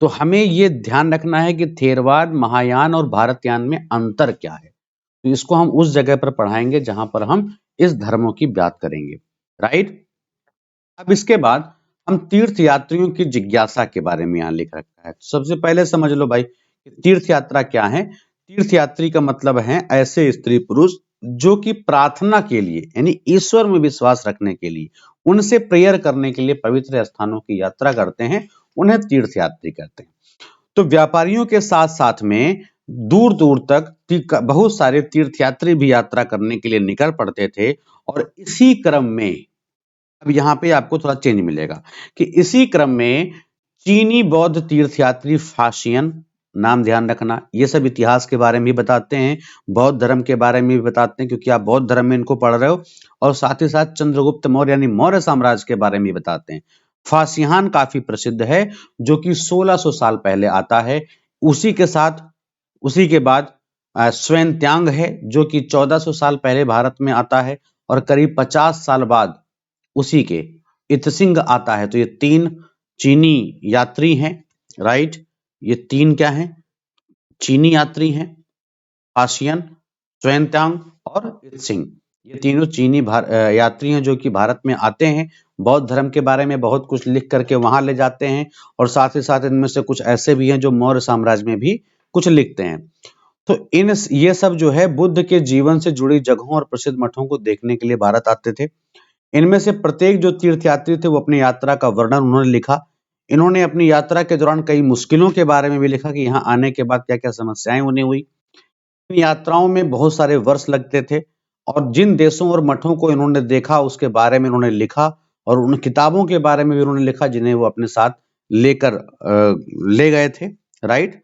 तो हमें ये ध्यान रखना है कि थेरवाद, महायान और भारतयान में अंतर क्या है। तो इसको हम उस जगह पर पढ़ाएंगे जहां पर हम इस धर्मों की बात करेंगे, राइट। अब इसके बाद हम तीर्थ यात्रियों की जिज्ञासा के बारे में यहाँ लिख रखा है। तो सबसे पहले समझ लो भाई कि तीर्थ यात्रा क्या है। तीर्थ यात्री का मतलब है ऐसे स्त्री पुरुष जो कि प्रार्थना के लिए यानी ईश्वर में विश्वास रखने के लिए, उनसे प्रेयर करने के लिए पवित्र स्थानों की यात्रा करते हैं, उन्हें तीर्थ यात्री कहते हैं। तो व्यापारियों के साथ साथ में दूर दूर तक बहुत सारे तीर्थयात्री भी यात्रा करने के लिए निकल पड़ते थे। और इसी क्रम में अब यहाँ पे आपको थोड़ा चेंज मिलेगा कि इसी क्रम में चीनी बौद्ध तीर्थयात्री फाशियन, नाम ध्यान रखना, ये सब इतिहास के बारे में भी बताते हैं, बौद्ध धर्म के बारे में भी बताते हैं, क्योंकि आप बौद्ध धर्म में इनको पढ़ रहे हो। और साथ ही साथ चंद्रगुप्त मौर्य यानी मौर्य साम्राज्य के बारे में भी बताते हैं। फासियान काफी प्रसिद्ध है, जो कि 1600 साल पहले आता है। उसी के साथ उसी के बाद स्वेन है, जो कि 1400 साल पहले भारत में आता है। और करीब 50 साल बाद उसी के इतसिंग आता है। तो ये तीन चीनी यात्री हैं, राइट। ये तीन क्या हैं, चीनी यात्री हैं, फाशियन, स्वेनत्यांग और इत्सिंग। ये तीनों चीनी यात्री हैं जो कि भारत में आते हैं, बौद्ध धर्म के बारे में बहुत कुछ लिख करके वहां ले जाते हैं। और साथ ही साथ इनमें से कुछ ऐसे भी हैं जो मौर्य साम्राज्य में भी कुछ लिखते हैं। तो ये सब जो है बुद्ध के जीवन से जुड़ी जगहों और प्रसिद्ध मठों को देखने के लिए भारत आते थे। इनमें से प्रत्येक जो तीर्थयात्री थे वो अपनी यात्रा का वर्णन उन्होंने लिखा। इन्होंने अपनी यात्रा के दौरान कई मुश्किलों के बारे में भी लिखा कि यहाँ आने के बाद क्या क्या समस्याएं उन्हें हुई। इन यात्राओं में बहुत सारे वर्ष लगते थे और जिन देशों और मठों को इन्होंने देखा उसके बारे में इन्होंने लिखा। और उन किताबों के बारे में भी उन्होंने लिखा जिन्हें वो अपने साथ लेकर ले गए थे, राइट।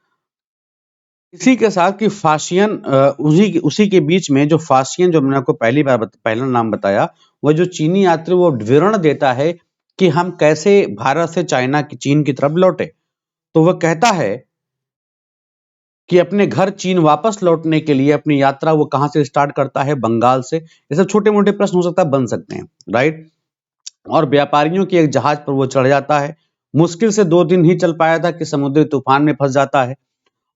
इसी के साथ कि फाशियन उसी के बीच में जो फाशियन, जो मैंने आपको पहला नाम बताया, वो जो चीनी यात्री वो विवरण देता है कि हम कैसे भारत से चीन की तरफ लौटे। तो वह कहता है कि अपने घर चीन वापस लौटने के लिए अपनी यात्रा वो कहां से स्टार्ट करता है, बंगाल से। ये सब छोटे मोटे प्रश्न हो सकता है, बन सकते हैं, राइट। और व्यापारियों के एक जहाज पर वो चढ़ जाता है। मुश्किल से 2 दिन ही चल पाया था कि समुद्री तूफान में फंस जाता है।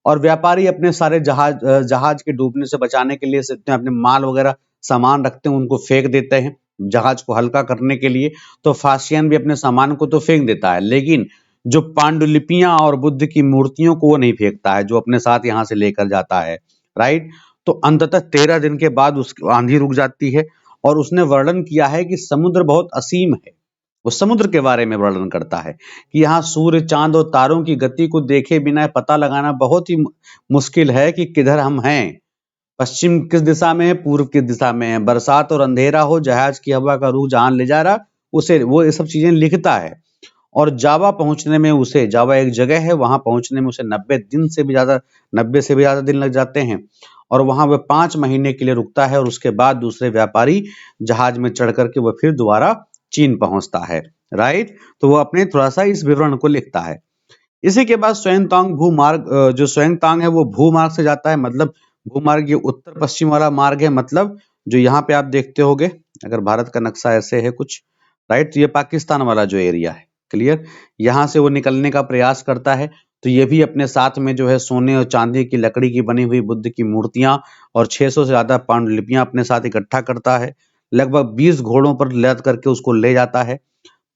और व्यापारी अपने सारे जहाज के डूबने से बचाने के लिए अपने माल वगैरह सामान रखते हैं, उनको फेंक देते हैं जहाज को हल्का करने के लिए। तो फाशियन भी अपने सामान को तो फेंक देता है, लेकिन जो पांडुलिपियां और बुद्ध की मूर्तियों को वो नहीं फेंकता है, जो अपने साथ यहाँ से लेकर जाता है, राइट। तो अंततः 13 दिन के बाद उसकी आंधी रुक जाती है। और उसने वर्णन किया है कि समुद्र बहुत असीम है। वो समुद्र के बारे में वर्णन करता है कि यहाँ सूर्य, चांद और तारों की गति को देखे बिना पता लगाना बहुत ही मुश्किल है कि किधर हम हैं। पश्चिम किस दिशा में है, पूर्व किस दिशा में है, बरसात और अंधेरा हो, जहाज की हवा का रुख जहां ले जा रहा, उसे वो ये सब चीजें लिखता है। और जावा पहुंचने में उसे, जावा एक जगह है, वहां पहुंचने में उसे 90 से भी ज्यादा दिन लग जाते हैं। और वहां वह 5 महीने के लिए रुकता है और उसके बाद दूसरे व्यापारी जहाज में चढ़ करके वह फिर दोबारा चीन पहुंचता है। राइट, तो वो अपने थोड़ा सा इस विवरण को लिखता है। इसी के बाद स्वेंगतांग भूमार्ग, जो स्वेंगतांग है वो भूमार्ग से जाता है, मतलब भूमार्ग ये उत्तर पश्चिम वाला मार्ग है, मतलब जो यहाँ पे आप देखते होगे, अगर भारत का नक्शा ऐसे है कुछ, राइट, तो ये पाकिस्तान वाला जो एरिया है, क्लियर, यहाँ से वो निकलने का प्रयास करता है। तो ये भी अपने साथ में जो है सोने और चांदी की लकड़ी की बनी हुई बुद्ध की मूर्तियां और 600 से ज्यादा पांडुलिपियां अपने साथ इकट्ठा करता है। लगभग 20 घोड़ों पर लद करके उसको ले जाता है।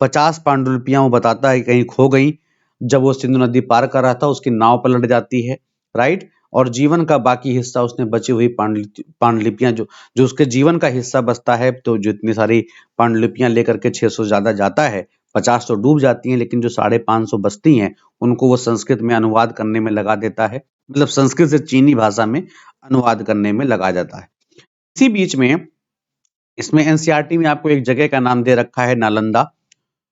50 पांडुलिपियां वो बताता है कि कहीं खो गई। जब वो सिंधु नदी पार कर रहा था उसकी नाव पलट जाती है। राइट, और जीवन का बाकी हिस्सा उसने बची हुई पांडुलिपियां जो जो उसके जीवन का हिस्सा बचता है, तो जो इतनी सारी पांडुलिपियां लेकर के 600 ज्यादा जाता है, 50 तो डूब जाती हैं, लेकिन जो 550 बचती हैं उनको वो संस्कृत में अनुवाद करने में लगा देता है, मतलब संस्कृत से चीनी भाषा में अनुवाद करने में लगा जाता है। इसी बीच में इसमें एनसीईआरटी में आपको एक जगह का नाम दे रखा है नालंदा,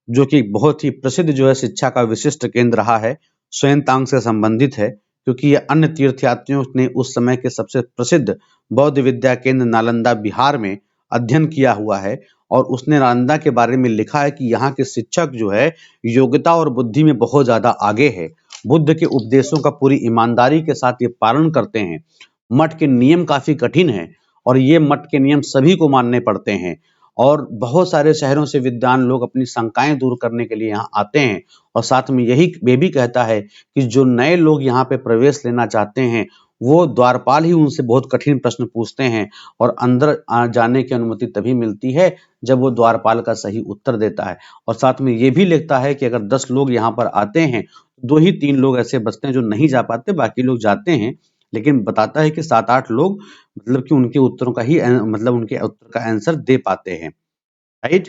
जो कि बहुत ही प्रसिद्ध जो है शिक्षा का विशिष्ट केंद्र रहा है, स्वेनतांग से संबंधित है, क्योंकि ये अन्य तीर्थयात्रियों ने उस समय के सबसे प्रसिद्ध बौद्ध विद्या केंद्र नालंदा बिहार में अध्ययन किया हुआ है। और उसने नालंदा के बारे में लिखा है कि यहाँ के शिक्षक जो है योग्यता और बुद्धि में बहुत ज्यादा आगे है, बुद्ध के उपदेशों का पूरी ईमानदारी के साथ ये पालन करते हैं। मठ के नियम काफी कठिन है और ये मठ के नियम सभी को मानने पड़ते हैं। और बहुत सारे शहरों से विद्वान लोग अपनी शंकाएं दूर करने के लिए यहाँ आते हैं। और साथ में यही वे भी कहता है कि जो नए लोग यहाँ पे प्रवेश लेना चाहते हैं वो द्वारपाल ही उनसे बहुत कठिन प्रश्न पूछते हैं और अंदर जाने की अनुमति तभी मिलती है जब वो द्वारपाल का सही उत्तर देता है। और साथ में ये भी लिखता है कि अगर 10 लोग यहाँ पर आते हैं, 2 ही 3 लोग ऐसे बचते हैं जो नहीं जा पाते, बाकी लोग जाते हैं। लेकिन बताता है कि 7-8 लोग मतलब कि उनके उत्तरों का ही मतलब उनके उत्तर का आंसर दे पाते हैं। राइट,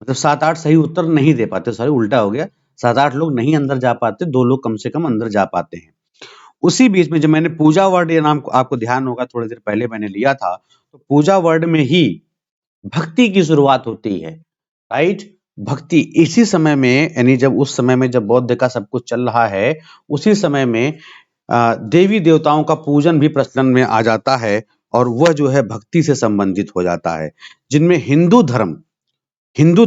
मतलब 7-8 सही उत्तर नहीं दे पाते, सॉरी उल्टा हो गया, 7-8 लोग नहीं अंदर जा पाते, 2 लोग कम से कम अंदर जा पाते हैं। उसी बीच में जब मैंने पूजा वर्ड ये नाम आपको ध्यान होगा थोड़ी देर पहले मैंने लिया था, तो पूजा वर्ड में ही भक्ति की शुरुआत होती है। राइट, भक्ति इसी समय में, यानी जब उस समय में जब बौद्ध का सब कुछ चल रहा है, उसी समय में देवी देवताओं का पूजन भी प्रचलन में आ जाता है और वह जो है भक्ति से संबंधित हो जाता है, जिनमें हिंदू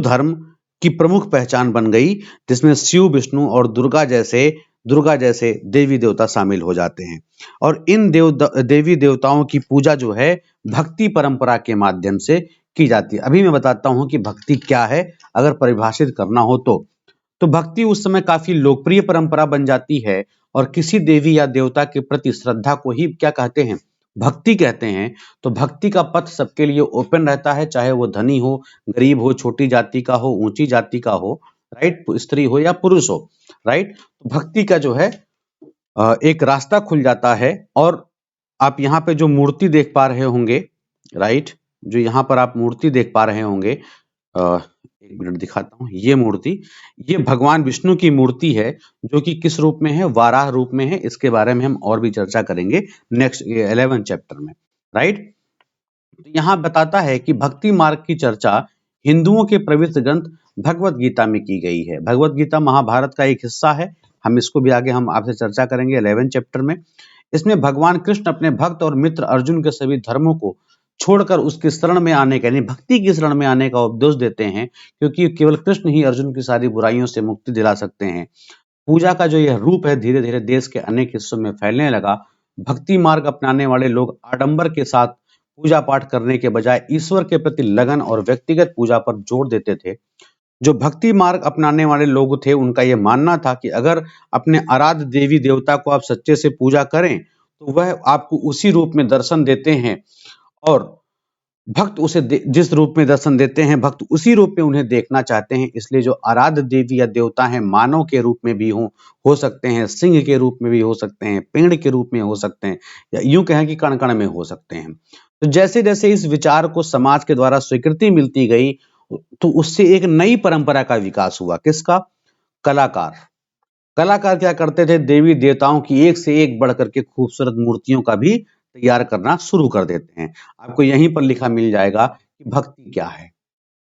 धर्म की प्रमुख पहचान बन गई, जिसमें शिव, विष्णु और दुर्गा जैसे देवी देवता शामिल हो जाते हैं। और इन देवी देवताओं की पूजा जो है भक्ति परंपरा के माध्यम से की जाती है। अभी मैं बताता हूं कि भक्ति क्या है, अगर परिभाषित करना हो तो भक्ति उस समय काफी लोकप्रिय परंपरा बन जाती है और किसी देवी या देवता के प्रति श्रद्धा को ही क्या कहते हैं, भक्ति कहते हैं। तो भक्ति का पथ सबके लिए ओपन रहता है, चाहे वो धनी हो, गरीब हो, छोटी जाति का हो, ऊंची जाति का हो, राइट, स्त्री हो या पुरुष हो। राइट, तो भक्ति का जो है एक रास्ता खुल जाता है। और आप यहाँ पे जो मूर्ति देख पा रहे होंगे, राइट, जो यहाँ पर आप मूर्ति देख पा रहे होंगे, एक मिनट दिखाता हूँ, ये मूर्ति, ये भगवान विष्णु की मूर्ति है, जो कि किस रूप में है, वाराह रूप में है। इसके बारे में हम और भी चर्चा करेंगे नेक्स्ट 11 चैप्टर में। राइट, तो यहाँ बताता है कि भक्ति मार्ग की चर्चा हिंदुओं के पवित्र ग्रंथ भगवत गीता में की गई है। भगवत गीता महाभारत का एक हिस्सा है, हम इसको भी आगे हम आपसे चर्चा करेंगे 11 चैप्टर में। इसमें भगवान कृष्ण अपने भक्त और मित्र अर्जुन के सभी धर्मों को छोड़कर उसकी शरण में आने का, यानी भक्ति की शरण में आने का उपदेश देते हैं, क्योंकि केवल कृष्ण ही अर्जुन की सारी बुराइयों से मुक्ति दिला सकते हैं। पूजा का जो यह रूप है धीरे धीरे देश के अनेक हिस्सों में फैलने लगा। भक्ति मार्ग अपनाने वाले लोग आडंबर के साथ पूजा पाठ करने के बजाय ईश्वर के प्रति लगन और व्यक्तिगत पूजा पर जोर देते थे। जो भक्ति मार्ग अपनाने वाले लोग थे उनका यह मानना था कि अगर अपने आराध्य देवी देवता को आप सच्चे से पूजा करें तो वह आपको उसी रूप में दर्शन देते हैं, और भक्त उसे जिस रूप में दर्शन देते हैं भक्त उसी रूप में उन्हें देखना चाहते हैं। इसलिए जो आराध्य देवी या देवता हैं मानव के रूप में भी हो सकते हैं, सिंह के रूप में भी हो सकते हैं, पेड़ के रूप में हो सकते हैं, या यूं कहें कि कण कण में हो सकते हैं। तो जैसे जैसे इस विचार को समाज के द्वारा स्वीकृति मिलती गई, तो उससे एक नई परंपरा का विकास हुआ। किसका? कलाकार। कलाकार क्या करते थे, देवी देवताओं की एक से एक बढ़ करके खूबसूरत मूर्तियों का भी तैयार करना शुरू कर देते हैं। आपको यहीं पर लिखा मिल जाएगा कि भक्ति क्या है।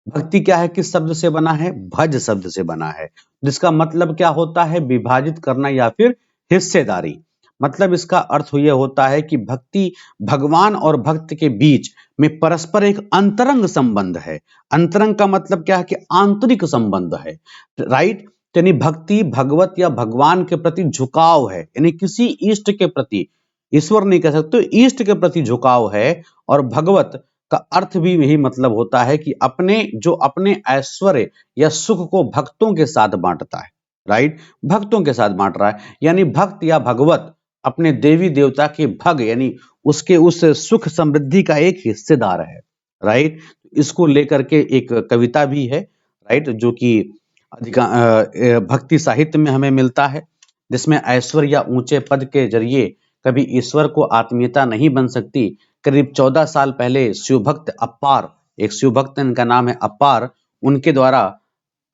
भक्ति क्या है, किस शब्द से बना है, भज शब्द से बना है, जिसका मतलब क्या होता है, विभाजित करना या फिर हिस्सेदारी। मतलब इसका अर्थ यह होता है कि भक्ति भगवान और भक्त के बीच में परस्पर एक अंतरंग संबंध है। अंतरंग का मतलब क्या है कि आंतरिक संबंध है, राइट। यानी भक्ति भगवत या भगवान के प्रति झुकाव है, यानी किसी इष्ट के प्रति, ईश्वर नहीं कह सकते, इष्ट के प्रति झुकाव है। और भगवत का अर्थ भी यही मतलब होता है कि अपने ऐश्वर्य या सुख को भक्तों के साथ बांटता है, राइट। भक्तों के साथ बांट रहा है, यानी भक्त या भगवत अपने देवी देवता के भग यानी उसके उस सुख समृद्धि का एक हिस्सेदार है, राइट। इसको लेकर के एक कविता भी है, राइट, जो कि भक्ति साहित्य में हमें मिलता है, जिसमें ऐश्वर्य या ऊंचे पद के जरिए कभी ईश्वर को आत्मीयता नहीं बन सकती। करीब 14 साल पहले शिवभक्त अप्पार, एक शिवभक्त इनका नाम है अप्पार, उनके द्वारा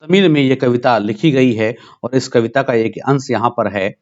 तमिल में ये कविता लिखी गई है। और इस कविता का एक अंश यहाँ पर है।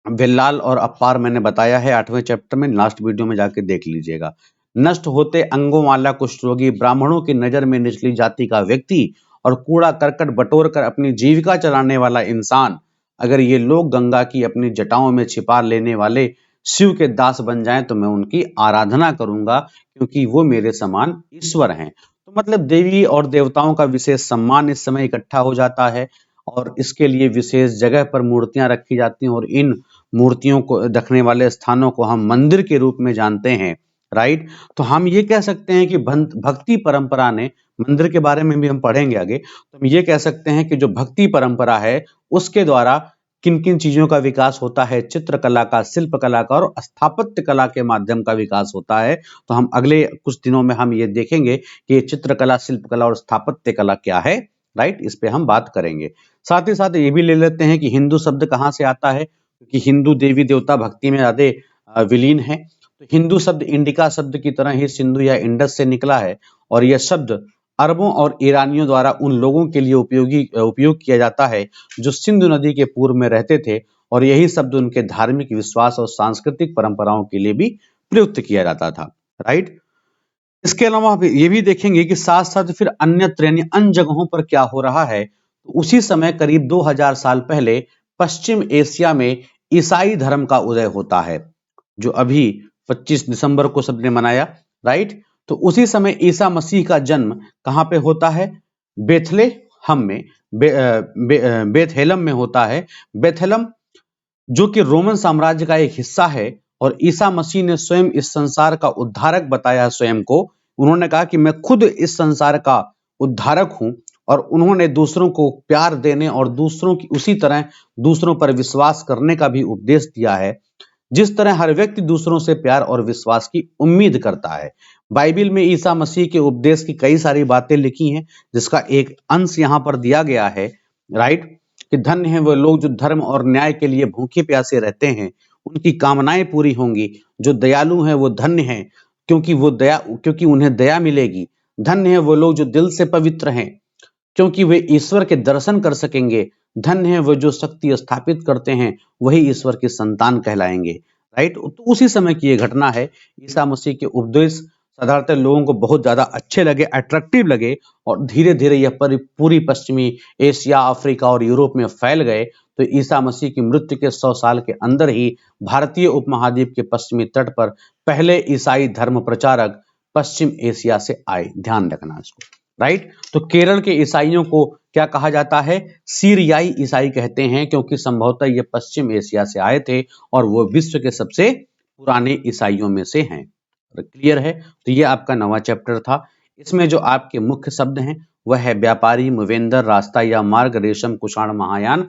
भिल्लाल और अप्पार मैंने बताया है 8वें चैप्टर में, लास्ट वीडियो में जाके देख लीजिएगा। नष्ट होते अंगों वाला कुष्ठ रोगी, ब्राह्मणों की नजर में निचली जाति का व्यक्ति और कूड़ा करकट बटोर कर अपनी जीविका चलाने वाला इंसान, अगर ये लोग गंगा की अपनी जटाओं में छिपा लेने वाले शिव के दास बन जाएं तो मैं उनकी आराधना करूंगा, क्योंकि वो मेरे समान ईश्वर हैं। तो मतलब देवी और देवताओं का विशेष सम्मान इस समय इकट्ठा हो जाता है, और इसके लिए विशेष जगह पर मूर्तियां रखी जाती हैं, और इन मूर्तियों को रखने वाले स्थानों को हम मंदिर के रूप में जानते हैं, राइट। तो हम ये कह सकते हैं कि भक्ति परंपरा ने, मंदिर के बारे में भी हम पढ़ेंगे आगे, तो हम ये कह सकते हैं कि जो भक्ति परंपरा है उसके द्वारा किन किन चीजों का विकास होता है, चित्रकला का, शिल्प कला का और स्थापत्य कला के माध्यम का विकास होता है। तो हम अगले कुछ दिनों में हम ये देखेंगे कि ये चित्रकला, शिल्प कला और स्थापत्य कला क्या है, राइट, इस पे हम बात करेंगे। साथ ही साथ ये भी ले लेते हैं कि हिंदू शब्द कहाँ से आता है, क्योंकि हिंदू देवी देवता भक्ति में ज्यादा विलीन है। तो हिंदू शब्द इंडिका शब्द की तरह ही सिंधु या इंडस से निकला है, और यह शब्द अरबों और ईरानियों द्वारा उन लोगों के लिए उपयोग किया जाता है जो सिंधु नदी के पूर्व में रहते थे, और यही शब्द उनके धार्मिक विश्वास और सांस्कृतिक परंपराओं के लिए भी प्रयुक्त किया जाता था, राइट। इसके अलावा आप ये भी देखेंगे कि साथ साथ फिर अन्यत्र यानी अन्य जगहों पर क्या हो रहा है। तो उसी समय करीब 2000 साल पहले पश्चिम एशिया में ईसाई धर्म का उदय होता है, जो अभी 25 दिसंबर को सबने मनाया, राइट। तो उसी समय ईसा मसीह का जन्म कहाँ पे होता है, बेथलेहम में, बेथेलम में होता है। बेथेलम जो कि रोमन साम्राज्य का एक हिस्सा है, और ईसा मसीह ने स्वयं इस संसार का उद्धारक बताया स्वयं को। उन्होंने कहा कि मैं खुद इस संसार का उद्धारक हूं, और उन्होंने दूसरों को प्यार देने और दूसरों की उसी तरह दूसरों पर विश्वास करने का भी उपदेश दिया है, जिस तरह हर व्यक्ति दूसरों से प्यार और विश्वास की उम्मीद करता है। बाइबिल में ईसा मसीह के उपदेश की कई सारी बातें लिखी हैं, जिसका एक अंश यहाँ पर दिया गया है, राइट, कि धन्य हैं वो लोग जो धर्म और न्याय के लिए भूखे प्यासे रहते हैं, उनकी कामनाएं पूरी होंगी। जो दयालु हैं वो धन्य हैं, क्योंकि उन्हें दया मिलेगी। धन्य हैं वो लोग जो दिल से पवित्र हैं, क्योंकि वे ईश्वर के दर्शन कर सकेंगे। धन्य है वो जो शक्ति स्थापित करते हैं, वही ईश्वर के संतान कहलाएंगे, राइट। तो उसी समय की ये घटना है। ईसा मसीह के उपदेश साधारणतः लोगों को बहुत ज्यादा अच्छे लगे, अट्रैक्टिव लगे, और धीरे धीरे यह पूरी पश्चिमी एशिया, अफ्रीका और यूरोप में फैल गए। तो ईसा मसीह की मृत्यु के 100 साल के अंदर ही भारतीय उपमहाद्वीप के पश्चिमी तट पर पहले ईसाई धर्म प्रचारक पश्चिम एशिया से आए। ध्यान रखना इसको, राइट। तो केरल के ईसाइयों को क्या कहा जाता है, सीरियाई ईसाई कहते हैं, क्योंकि संभवतः ये पश्चिम एशिया से आए थे, और वो विश्व के सबसे पुराने ईसाइयों में से हैं। क्लियर है। तो ये आपका 9वां चैप्टर था। इसमें जो आपके मुख्य शब्द हैं वह है व्यापारी, मुवेंदर, रास्ता या मार्ग, रेशम, कुषाण, महायान,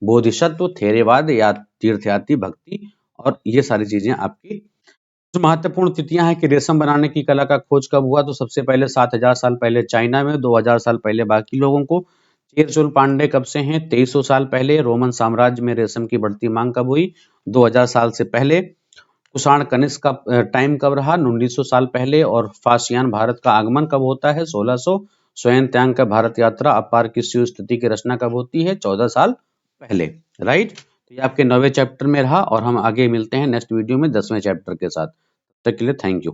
बोधिसत्व, थेरेवाद या तीर्थयात्री, भक्ति, और ये सारी चीजें आपकी। जो महत्वपूर्ण तिथियां हैं कि रेशम बनाने की कला का खोज कब हुआ, तो सबसे पहले 7000 साल पहले चाइना में, 2000 साल पहले बाकी लोगों को। चेरचोल पांडे कब से हैं, 2300 साल पहले। रोमन साम्राज्य में रेशम की बढ़ती मांग कब हुई, 2000 साल से पहले। कुषाण कनिष्क का टाइम कब रहा, 1900 साल पहले। और फासियान भारत का आगमन कब होता है, 1600। स्वयं त्यांग का भारत यात्रा, अपार की शिव स्तुति की रचना कब होती है, 14 साल पहले, राइट। तो ये आपके 9वें चैप्टर में रहा, और हम आगे मिलते हैं नेक्स्ट वीडियो में 10वें चैप्टर के साथ। तब तक के लिए थैंक यू।